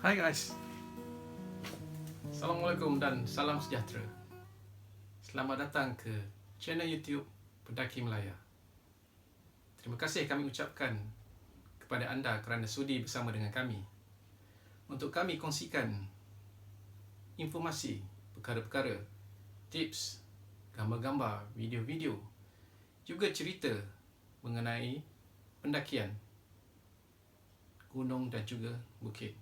Hai guys, Assalamualaikum dan salam sejahtera. Selamat datang ke channel YouTube Pendaki Melaya. Terima kasih kami ucapkan kepada anda kerana sudi bersama dengan kami untuk kami kongsikan informasi, perkara-perkara, tips, gambar-gambar, video-video, juga cerita mengenai pendakian gunung dan juga bukit.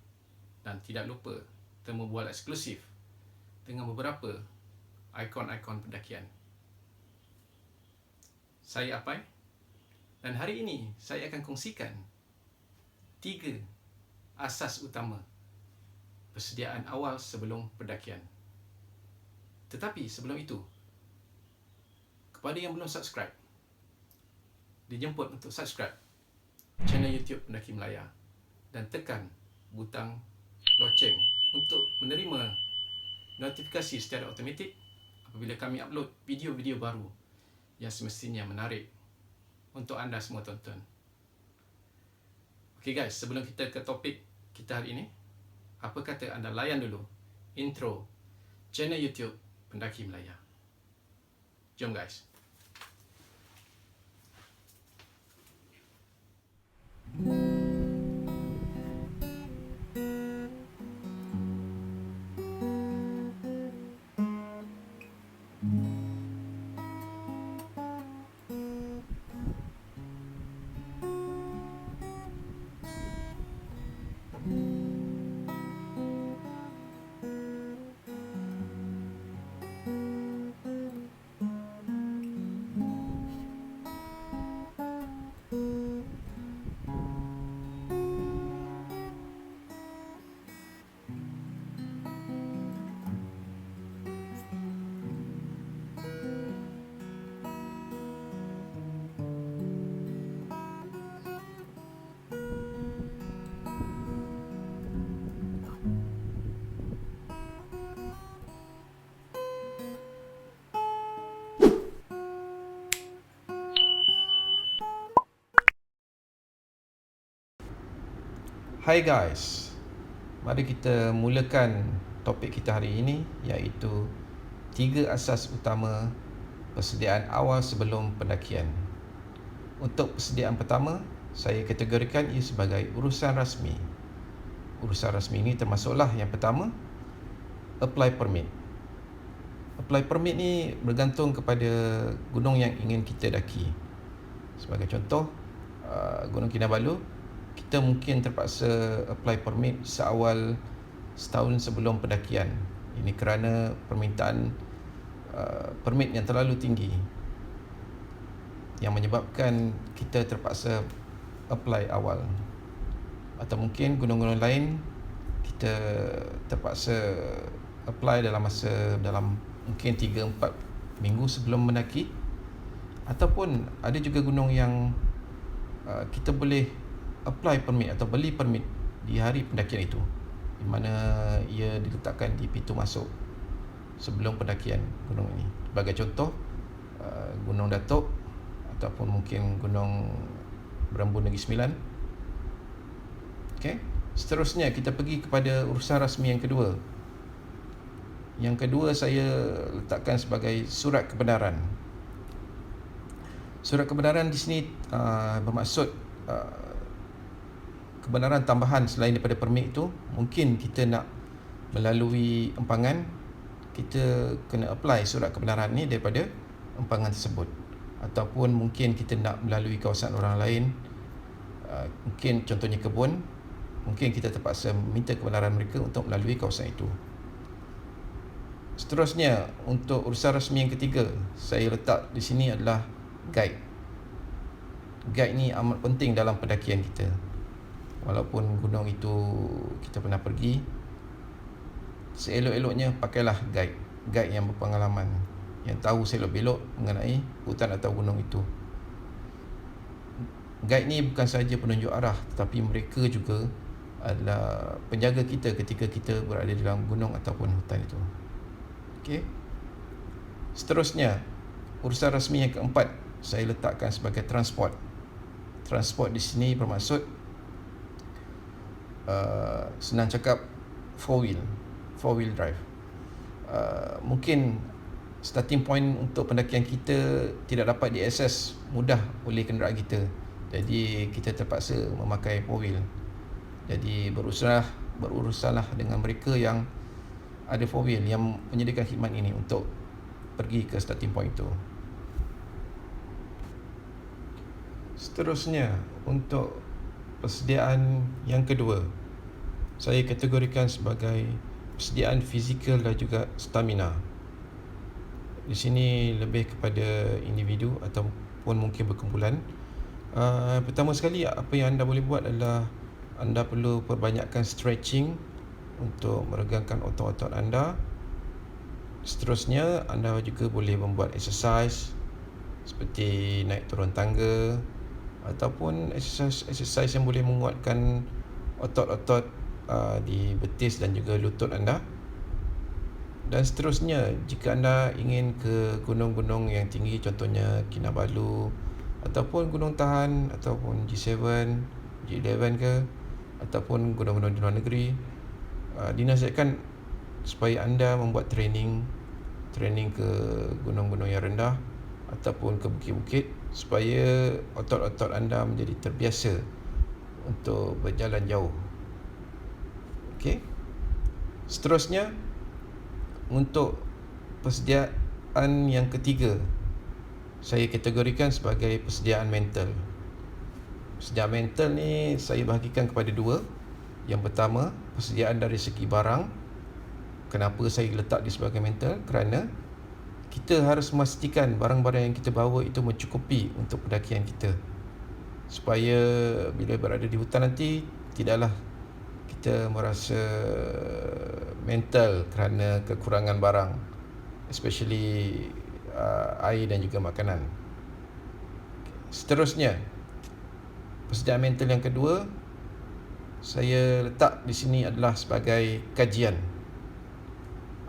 Dan tidak lupa, temu bual eksklusif dengan beberapa ikon-ikon pendakian. Saya Apai, dan hari ini saya akan kongsikan 3 asas utama persediaan awal sebelum pendakian. Tetapi sebelum itu, kepada yang belum subscribe, dijemput untuk subscribe channel YouTube Pendaki Melaya dan tekan butang loceng untuk menerima notifikasi secara automatik apabila kami upload video-video baru yang semestinya menarik untuk anda semua tonton. Okey guys, sebelum kita ke topik kita hari ini, apa kata anda layan dulu intro channel YouTube Pendaki Melaya. Jom guys. Hai guys, mari kita mulakan topik kita hari ini, iaitu 3 asas utama persediaan awal sebelum pendakian. Untuk persediaan pertama, saya kategorikan ia sebagai urusan rasmi. Urusan rasmi ini termasuklah yang pertama, apply permit. Apply permit ni bergantung kepada gunung yang ingin kita daki. Sebagai contoh, Gunung Kinabalu, kita mungkin terpaksa apply permit seawal setahun sebelum pendakian. Ini kerana permintaan permit yang terlalu tinggi, yang menyebabkan kita terpaksa apply awal. Atau mungkin gunung-gunung lain kita terpaksa apply dalam mungkin 3-4 minggu sebelum mendaki. Ataupun ada juga gunung yang kita boleh apply permit atau beli permit di hari pendakian itu, di mana ia diletakkan di pintu masuk sebelum pendakian gunung ini. Sebagai contoh, Gunung Datuk ataupun mungkin Gunung Berembun Negeri Sembilan. Okay. Seterusnya kita pergi kepada urusan rasmi yang kedua. Yang kedua saya letakkan sebagai surat kebenaran. Surat kebenaran di sini bermaksud kebenaran tambahan selain daripada permit itu. Mungkin kita nak melalui empangan, kita kena apply surat kebenaran ni daripada empangan tersebut. Ataupun mungkin kita nak melalui kawasan orang lain, mungkin contohnya kebun, mungkin kita terpaksa minta kebenaran mereka untuk melalui kawasan itu. Seterusnya, untuk urusan rasmi yang ketiga, saya letak di sini adalah guide. Guide ni amat penting dalam pendakian kita. Walaupun gunung itu kita pernah pergi, seelok-eloknya pakailah guide. Guide yang berpengalaman, yang tahu selok-belok mengenai hutan atau gunung itu. Guide ni bukan sahaja penunjuk arah, tetapi mereka juga adalah penjaga kita ketika kita berada di dalam gunung ataupun hutan itu. Okey. Seterusnya, urusan rasmi yang keempat saya letakkan sebagai transport. Transport di sini bermaksud senang cakap, four wheel drive. Mungkin starting point untuk pendakian kita tidak dapat diakses mudah oleh kenderaan kita, jadi kita terpaksa memakai four wheel. Jadi berurusanlah dengan mereka yang ada four wheel yang menyediakan khidmat ini untuk pergi ke starting point itu. Seterusnya, untuk persediaan yang kedua, saya kategorikan sebagai persediaan fizikal dan juga stamina. Di sini lebih kepada individu ataupun mungkin berkumpulan. Pertama sekali, apa yang anda boleh buat adalah anda perlu perbanyakkan stretching untuk meregangkan otot-otot anda. Seterusnya, anda juga boleh membuat exercise seperti naik turun tangga ataupun exercise yang boleh menguatkan otot-otot di betis dan juga lutut anda. Dan seterusnya, jika anda ingin ke gunung-gunung yang tinggi, contohnya Kinabalu ataupun Gunung Tahan ataupun G7, G11 ke, ataupun gunung-gunung di luar negeri, dinasihatkan supaya anda membuat training ke gunung-gunung yang rendah ataupun ke bukit-bukit supaya otot-otot anda menjadi terbiasa untuk berjalan jauh. Okey. Seterusnya, untuk persediaan yang ketiga, saya kategorikan sebagai persediaan mental. Persediaan mental ni saya bahagikan kepada dua. Yang pertama, persediaan dari segi barang. Kenapa saya letak di sebagai mental? Kerana kita harus memastikan barang-barang yang kita bawa itu mencukupi untuk pendakian kita, supaya bila berada di hutan nanti tidaklah kita merasa mental kerana kekurangan barang, especially air dan juga makanan. Seterusnya, persediaan mental yang kedua saya letak di sini adalah sebagai kajian.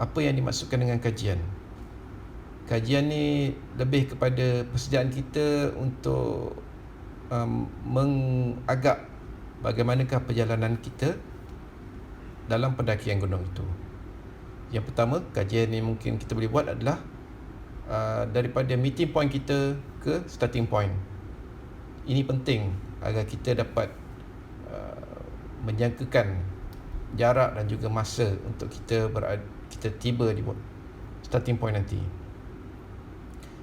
Apa yang dimaksudkan dengan kajian? Kajian ni lebih kepada persediaan kita untuk mengagak bagaimanakah perjalanan kita dalam pendakian gunung itu. Yang pertama, kajian ni mungkin kita boleh buat adalah daripada meeting point kita ke starting point. Ini penting agar kita dapat menjangkakan jarak dan juga masa untuk kita tiba di starting point nanti.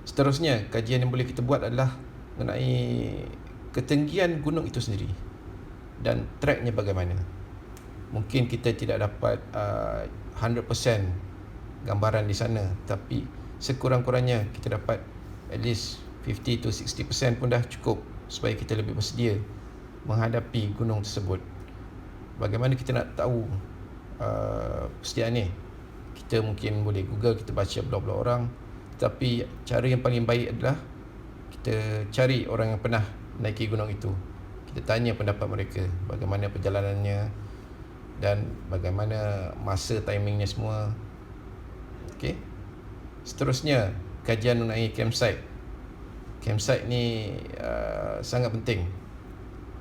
Seterusnya, kajian yang boleh kita buat adalah mengenai ketinggian gunung itu sendiri dan treknya bagaimana. Mungkin kita tidak dapat 100% gambaran di sana, tapi sekurang-kurangnya kita dapat at least 50 to 60% pun dah cukup supaya kita lebih bersedia menghadapi gunung tersebut. Bagaimana kita nak tahu persediaan ni? Kita mungkin boleh Google, kita baca blog-blog orang, tapi cara yang paling baik adalah kita cari orang yang pernah naiki gunung itu. Kita tanya pendapat mereka, bagaimana perjalanannya dan bagaimana masa timingnya semua. Okey. Seterusnya, kajian mengenai campsite. Campsite ni sangat penting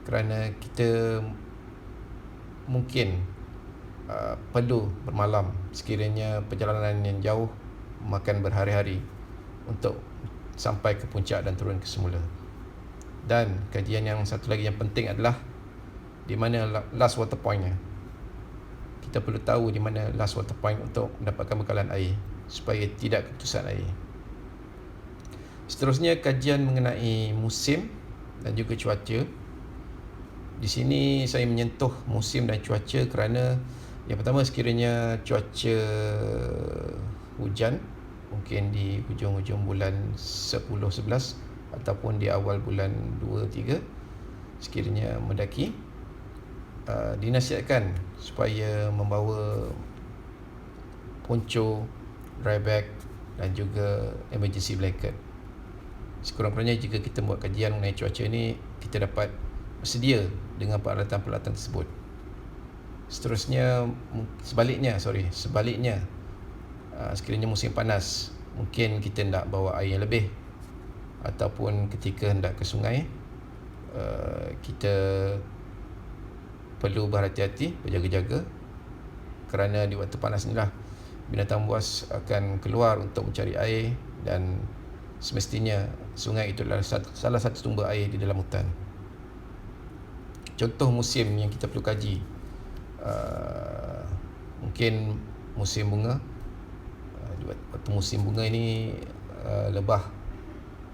kerana kita mungkin perlu bermalam sekiranya perjalanan yang jauh makan berhari-hari untuk sampai ke puncak dan turun ke semula. Dan kajian yang satu lagi yang penting adalah di mana last water point-nya. Kita perlu tahu di mana last water point untuk mendapatkan bekalan air supaya tidak keputusan air. Seterusnya, kajian mengenai musim dan juga cuaca. Di sini saya menyentuh musim dan cuaca kerana yang pertama, sekiranya cuaca hujan mungkin di hujung-hujung bulan 10-11 ataupun di awal bulan 2-3, sekiranya mendaki, dinasihatkan supaya membawa poncho, dry bag dan juga emergency blanket. Sekurang-kurangnya jika kita buat kajian mengenai cuaca ini, kita dapat bersedia dengan peralatan-peralatan tersebut. Seterusnya, sebaliknya, sekiranya musim panas, mungkin kita hendak bawa air yang lebih, ataupun ketika hendak ke sungai, kita perlu berhati-hati, berjaga-jaga kerana di waktu panas inilah binatang buas akan keluar untuk mencari air, dan semestinya sungai itu adalah salah satu sumber air di dalam hutan. Contoh musim yang kita perlu kaji, mungkin musim bunga. Waktu musim bunga ini lebah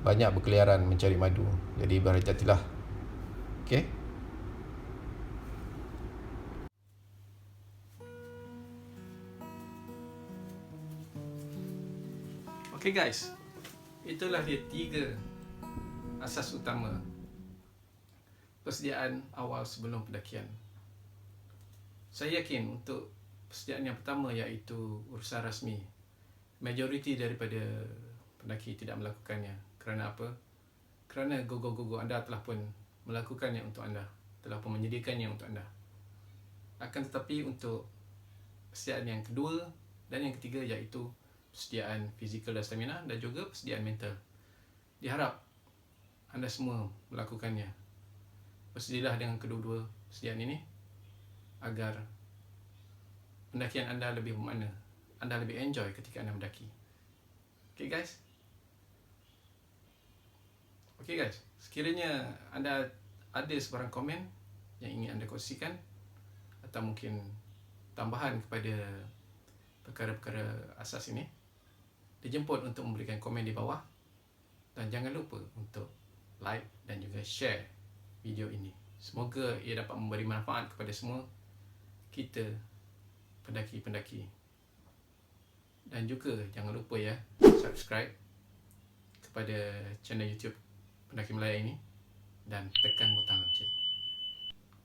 banyak berkeliaran mencari madu, jadi berhati-hatilah. Okey. Okey guys, itulah dia 3 asas utama persediaan awal sebelum pendakian. Saya yakin untuk persediaan yang pertama, iaitu urusan rasmi, majoriti daripada pendaki tidak melakukannya. Kerana apa? Kerana gogo-gogo anda telah pun melakukannya untuk anda, telah pun menyediakannya untuk anda. Akan tetapi untuk persediaan yang kedua dan yang ketiga, iaitu persediaan fizikal dan stamina, dan juga persediaan mental, diharap anda semua melakukannya. Bersedialah dengan kedua-dua persediaan ini agar pendakian anda lebih bermakna, anda lebih enjoy ketika anda mendaki. Okay guys? Okay guys, sekiranya anda ada sebarang komen yang ingin anda kongsikan, atau mungkin tambahan kepada perkara-perkara asas ini, dijemput untuk memberikan komen di bawah. Dan jangan lupa untuk like dan juga share video ini. Semoga ia dapat memberi manfaat kepada semua kita pendaki-pendaki. Dan juga jangan lupa subscribe kepada channel YouTube Pendaki Melaya ini dan tekan butang lonceng.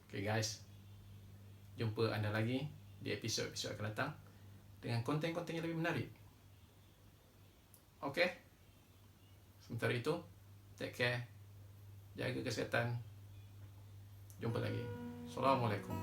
Okay guys, jumpa anda lagi di episod-episod akan datang dengan konten-konten yang lebih menarik. Okay, sementara itu, take care, jaga kesihatan. Jumpa lagi. Assalamualaikum.